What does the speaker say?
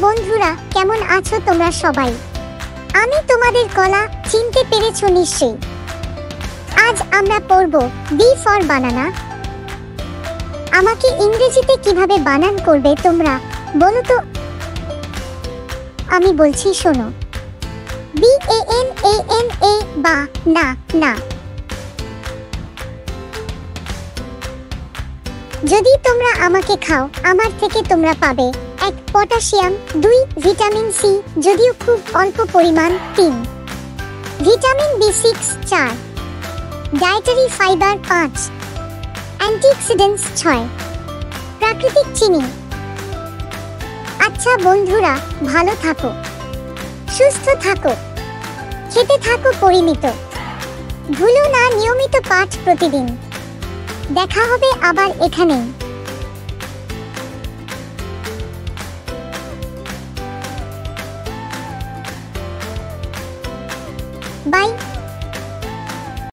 বন্ধুরা, কেমন আছো তোমরা সবাই? আমি তোমাদের গলা চিনতে পেরেছো নিশ্চয়ই। আজ আমরা পড়ব বি ফর বানানা। আমাকে ইংরেজিতে কিভাবে বানান করবে তোমরা বলো তো? আমি বলছি শোনো। BANANA বা না না। যদি তোমরা আমাকে খাও, আমার থেকে তোমরা পাবে 1 পটাশিয়াম, 2 ভিটামিন সি যদিও খুব অল্প পরিমাণ, 3 vitamin B6, 4 dietary fibre, 5 antioxidants, 6 প্রাকৃতিক চিনি। আচ্ছা বন্ধুরা, ভালো থাকো, সুস্থ থাকো, খেতে থাকো পরিমিত। ভুলো না নিয়মিত পাঠ প্রতিদিন। দেখা হবে আবার এখানেই। বাই।